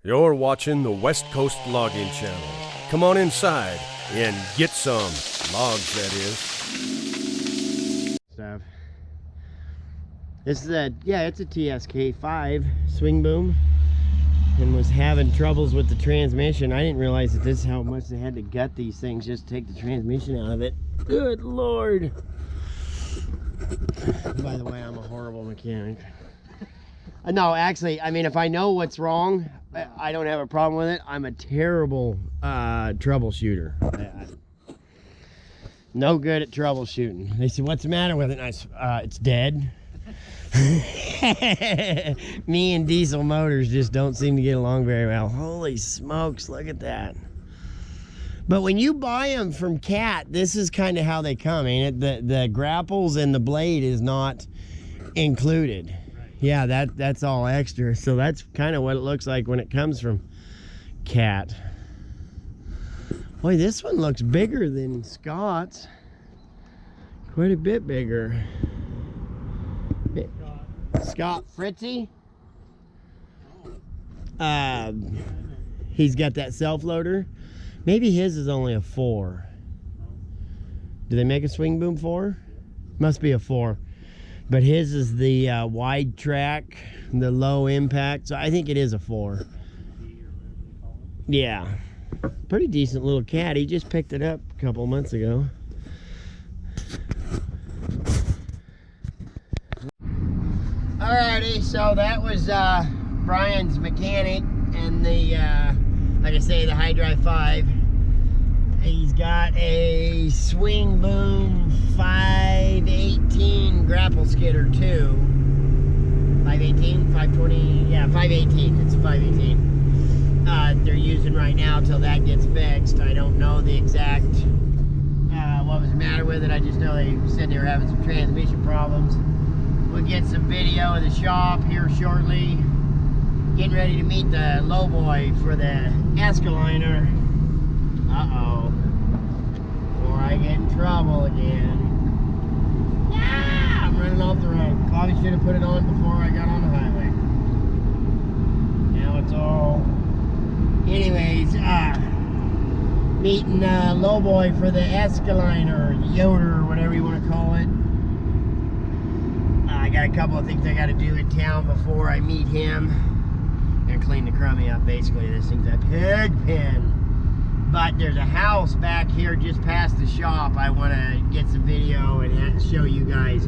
You're watching the West Coast Logging Channel. Come on inside and get some logs, that is. Stuff. This is it's a TSK5 swing boom, and was having troubles with the transmission. I didn't realize that this is how much they had to gut these things just to take the transmission out of it. Good Lord. By the way, I'm a horrible mechanic. No, actually, I mean, if I know what's wrong, I don't have a problem with it. I'm a terrible troubleshooter. No good at troubleshooting. They said, "What's the matter with it?" And I said, "It's dead." Me and diesel motors just don't seem to get along very well. Holy smokes, look at that. But when you buy them from Cat, this is kind of how they come, ain't it? The grapples and the blade is not included. Yeah, that's all extra. So that's kind of what it looks like when it comes from Cat. Boy, this one looks bigger than Scott's. Quite a bit bigger. Scott Fritzy. He's got that self-loader. Maybe his is only a 4. Do they make a swing boom 4? Must be a 4. But his is the wide track, the low impact. So I think it is a 4. Yeah. Pretty decent little cat. He just picked it up a couple months ago. Alrighty, so that was Brian's mechanic and the, like I say, the High Drive 5. He's got a swing boom 518 grapple skidder too. 518, 520, yeah, 518. It's 518. They're using right now till that gets fixed. I don't know the exact what was the matter with it. I just know they said they were having some transmission problems. We'll get some video of the shop here shortly. Getting ready to meet the lowboy for the Escaliner. Uh-oh. Before I get in trouble again. Yeah, I'm running off the road. Probably should have put it on before I got on the highway. Now it's all... Anyways, meeting lowboy for the Escaliner, Yoder, or whatever you want to call it. I got a couple of things I got to do in town before I meet him. Gonna clean the crummy up, basically. This thing's a pig pen. But there's a house back here just past the shop. I want to get some video and show you guys.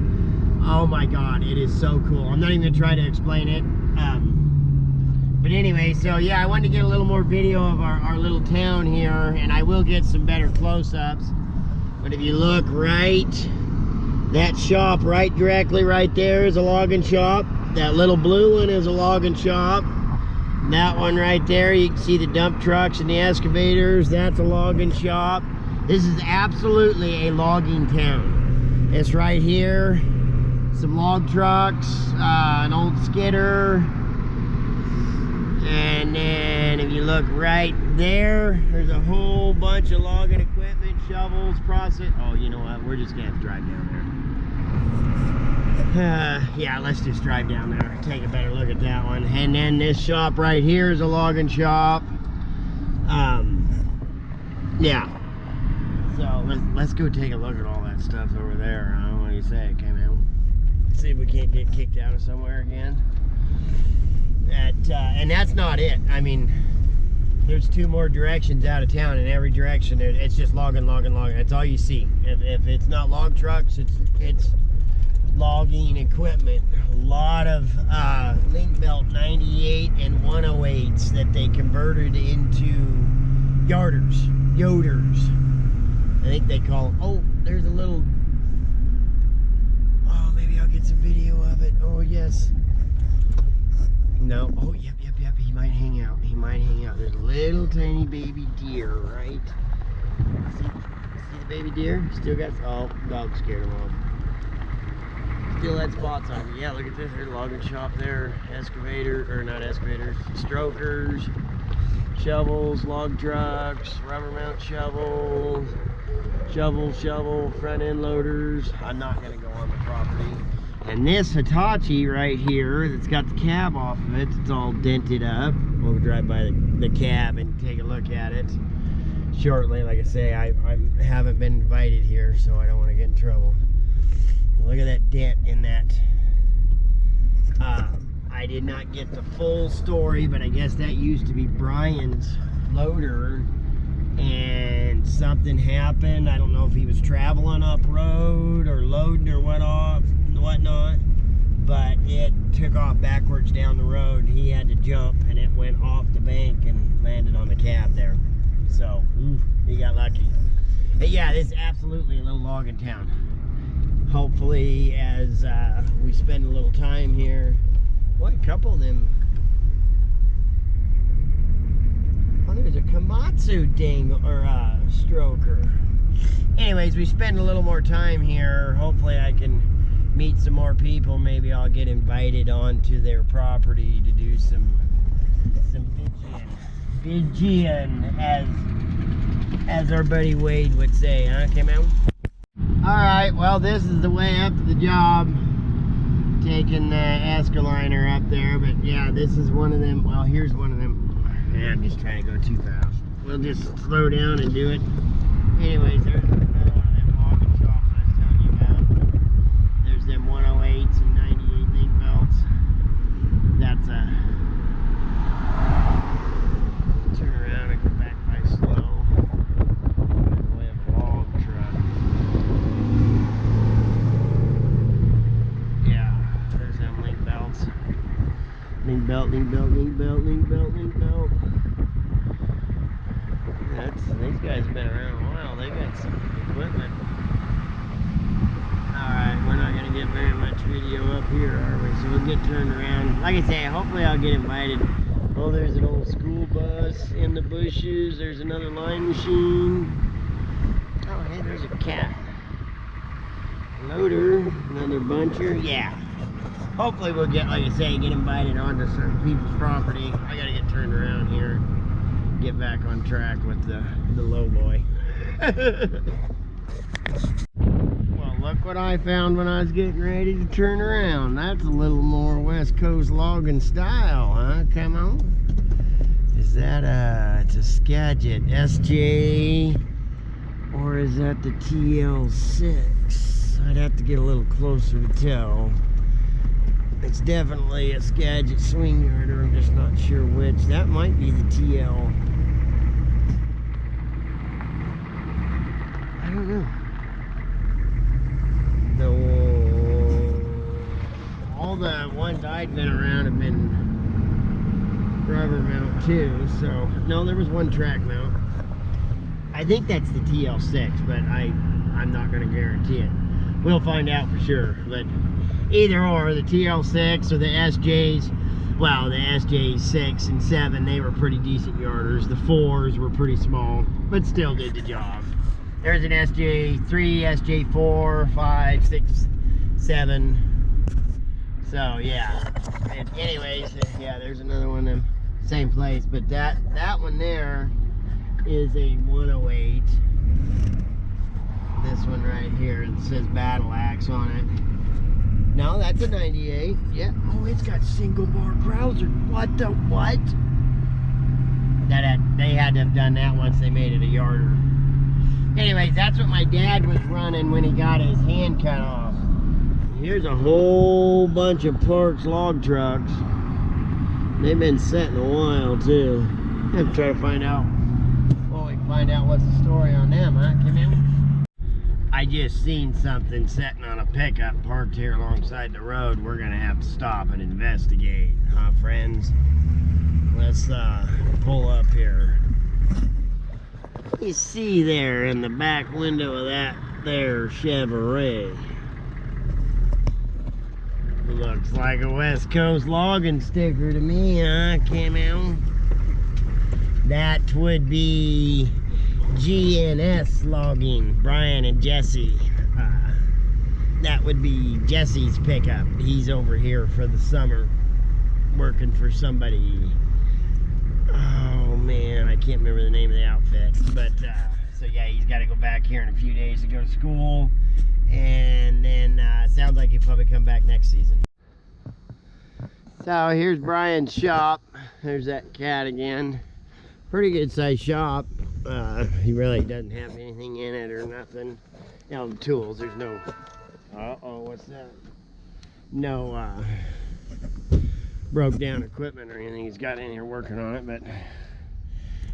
Oh my God, it is so cool. I'm not even gonna try to explain it. But anyway, so yeah, I wanted to get a little more video of our little town here, and I will get some better close-ups. But if you look right, that shop right directly right there is a logging shop. That little blue one is a logging shop. That one right there, you can see the dump trucks and the excavators. That's a logging shop. This is absolutely a logging town. It's right here. Some log trucks, an old skidder. And then if you look right there, there's a whole bunch of logging equipment, shovels, process. Oh, you know what? We're just gonna have to drive down there. Yeah, let's just drive down there, take a better look at that one. And then this shop right here is a logging shop. Yeah. So let's go take a look at all that stuff over there. What do you say, man? See if we can't get kicked out of somewhere again. And that's not it. I mean, there's 2 more directions out of town. In every direction, it's just logging. That's all you see. If it's not log trucks, it's logging equipment. A lot of Link Belt 98 and 108s that they converted into yarders. I think they call them. Oh, there's a little... Oh, maybe I'll get some video of it. Oh, yes. No. Oh, yep. He might hang out. There's a little tiny baby deer, right? See the baby deer? Still got... Oh, dog scared him off. Still had spots on it. Yeah, look at this. There's a logging shop there. Excavator, or not excavators, strokers, shovels, log trucks, rubber mount shovels, shovel, front end loaders. I'm not going to go on the property. And this Hitachi right here, that's got the cab off of it, it's all dented up. We'll drive by the cab and take a look at it shortly. Like I say, I haven't been invited here, so I don't want to get in trouble. Look at that dent in that. I did not get the full story, but I guess that used to be Brian's loader, and something happened. I don't know if he was traveling up road or loading or whatnot, but it took off backwards down the road. He had to jump, and it went off the bank and landed on the cab there. So he got lucky. But yeah, this is absolutely a little logging town. Hopefully, as we spend a little time here. Boy, a couple of them. Oh, there's a Komatsu ding or stroker. Anyways, we spend a little more time here. Hopefully I can meet some more people. Maybe I'll get invited onto their property to do some Fijian, as our buddy Wade would say, huh? Okay, man? Alright, well, this is the way up to the job. Taking the Escaliner up there, but yeah, this is one of them. Well, here's one of them. Yeah, I'm just trying to go too fast. We'll just slow down and do it. Anyways, there's another one of them logging shops I was telling you about. There's them 108s and 98 link belts. That's a turn around and go back by slow. We have a log truck. Yeah, there's them link belts. Link belt, link belt, link belt, link belt, link belt. These guys have been around a while. They got some equipment. Alright, we're not going to get very much video up here, are we? So we'll get turned around. Like I say, hopefully I'll get invited. Oh, there's an old school bus in the bushes. There's another line machine. Oh, hey, there's a cat. Loader, another buncher. Yeah. Hopefully we'll get, like I say, get invited onto some people's property. I got to get turned around here. Get back on track with the low boy. Well, look what I found when I was getting ready to turn around. That's a little more West Coast logging style, huh? Come on. Is that it's a Skagit SJ, or is that the TL6? I'd have to get a little closer to tell. It's definitely a Skagit swing yarder. I'm just not sure which. That might be the TL. I don't know. All the ones I'd been around have been rubber mount too. So no, there was one track mount. I think that's the TL6, but I'm not going to guarantee it. We'll find out for sure. But either or, the TL6 or the SJs, well, the SJ6 and 7, they were pretty decent yarders. The 4s were pretty small, but still did the job. There's an SJ3, SJ4, 5, 6, 7. So, yeah. And anyways, yeah, there's another one in the same place. But that one there is a 108. This one right here, it says Battle Axe on it. No, that's a 98. Yeah. Oh, it's got single bar Krauser. What the what? They had to have done that once they made it a yarder. Anyways, that's what my dad was running when he got his hand cut off. Here's a whole bunch of Parks log trucks. They've been setting a while too. I have to try to find out. Well, we can find out what's the story on them, huh? Come in. I just seen something sitting on a pickup parked here alongside the road. We're gonna have to stop and investigate, huh, friends? Let's pull up here. You see there in the back window of that there Chevrolet. Looks like a West Coast logging sticker to me, huh, Camo? That would be GNS logging, Brian and Jesse. That would be Jesse's pickup. He's over here for the summer working for somebody. Oh man, I can't remember the name of the outfit. But so yeah, he's got to go back here in a few days to go to school. and then sounds like he'll probably come back next season. So here's Brian's shop. There's that cat again. Pretty good sized shop. He really doesn't have anything in it or nothing. You know, tools. There's no. What's that? No broke down equipment or anything he's got in here working on it, but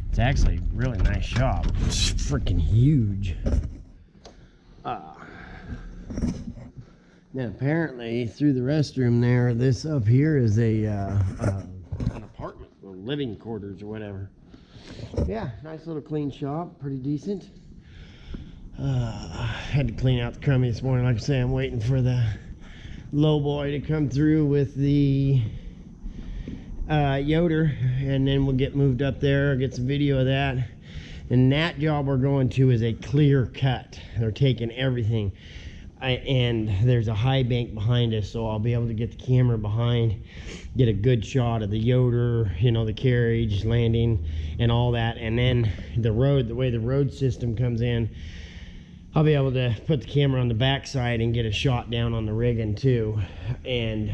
it's actually a really nice shop. It's freaking huge. Now apparently through the restroom there, this up here is an apartment, or living quarters or whatever. Yeah, nice little clean shop, pretty decent. Had to clean out the crummy this morning. Like I say, I'm waiting for the low boy to come through with the Yoder, and then we'll get moved up there, get some video of that. And that job we're going to is a clear cut. They're taking everything. And there's a high bank behind us, so I'll be able to get the camera behind, get a good shot of the Yoder, you know, the carriage, landing, and all that. And then the road, the way the road system comes in, I'll be able to put the camera on the backside and get a shot down on the rigging too. And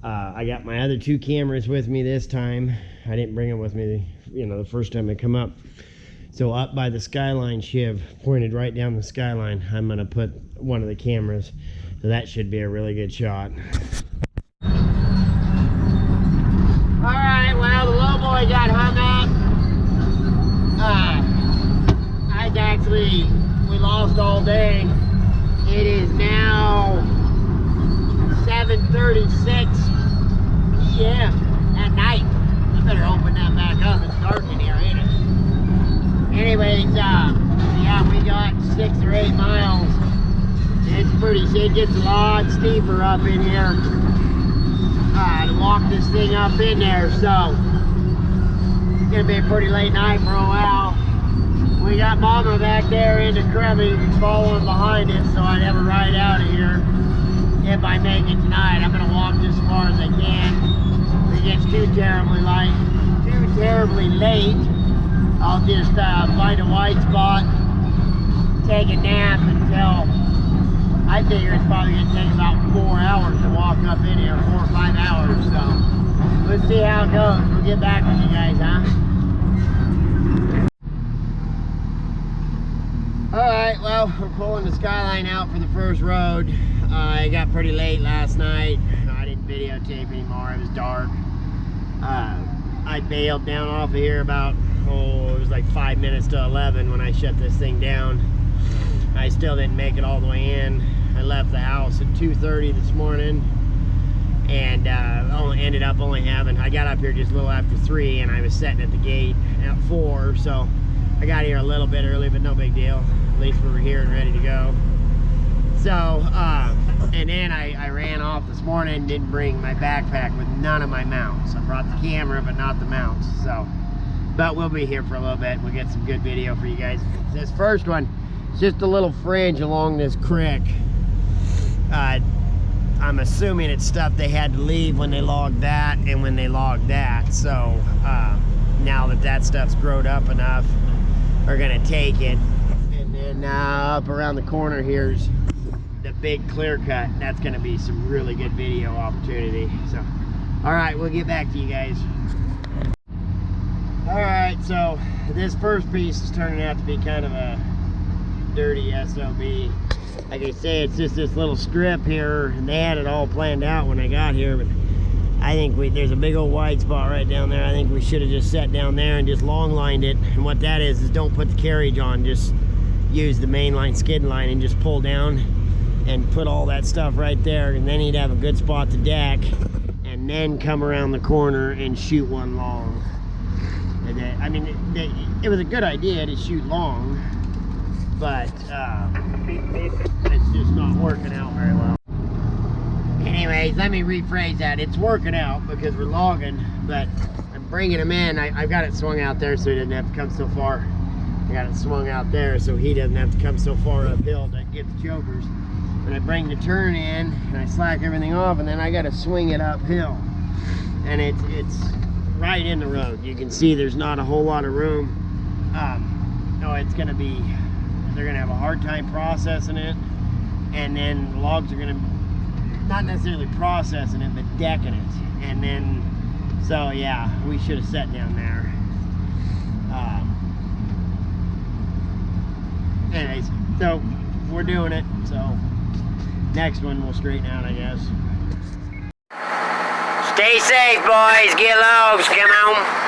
I got my other 2 cameras with me this time. I didn't bring them with me, you know, the first time I come up. So up by the skyline shiv, pointed right down the skyline, I'm gonna put one of the cameras. So that should be a really good shot. All right, well, the low boy got hung up. We lost all day. It is now 7:36 p.m. at night. I better open that back up. It's dark in here, ain't it? Anyways, yeah, we got 6 or 8 miles. It gets a lot steeper up in here to walk this thing up in there, so it's gonna be a pretty late night for a while. We got Mama back there in the crummy following behind it, so I'd have a ride out of here if I make it tonight. I'm gonna walk as far as I can. If it gets too terribly late, I'll just find a wide spot, take a nap until, I figure it's probably going to take about 4 hours to walk up in here, 4 or 5 hours, so let's see how it goes. We'll get back with you guys, huh? Alright, well, we're pulling the skyline out for the first road. It got pretty late last night. I didn't videotape anymore, it was dark. I bailed down off of here about, it was like 5 minutes to 11 when I shut this thing down. I still didn't make it all the way in. I left the house at 2:30 this morning and ended up only having, I got up here just a little after 3 and I was sitting at the gate at 4, so I got here a little bit early, but no big deal. At least we were here and ready to go. So, and then I ran off this morning and didn't bring my backpack with none of my mounts. I brought the camera, but not the mounts, so. But we'll be here for a little bit. We'll get some good video for you guys. This first one, it's just a little fringe along this creek. I'm assuming it's stuff they had to leave when they logged that and when they logged that. So now that stuff's growed up enough, we're gonna take it. And then up around the corner here's the big clear cut. That's gonna be some really good video opportunity. So, all right, we'll get back to you guys. All right, so this first piece is turning out to be kind of a dirty SOB. Like I say, it's just this little strip here, and they had it all planned out when I got here, but I think there's a big old wide spot right down there. I think we should have just sat down there and just long lined it. And what that is don't put the carriage on, just use the mainline skid line and just pull down and put all that stuff right there, and then he'd have a good spot to deck, and then come around the corner and shoot one long. And I mean, it was a good idea to shoot long, but it's just not working out very well. Anyways, let me rephrase that. It's working out because we're logging, but I'm bringing him in. I've got it swung out there so he doesn't have to come so far. I got it swung out there so he doesn't have to come so far uphill to get the chokers. And I bring the turn in and I slack everything off, and then I got to swing it uphill. And it's right in the road. You can see there's not a whole lot of room. No, it's gonna be, they're gonna have a hard time processing it. and then logs are gonna, not necessarily processing it, but decking it. And then, so yeah, we should have sat down there. Anyways, so we're doing it. So next one we'll straighten out, I guess. Stay safe, boys. Get logs. Come on.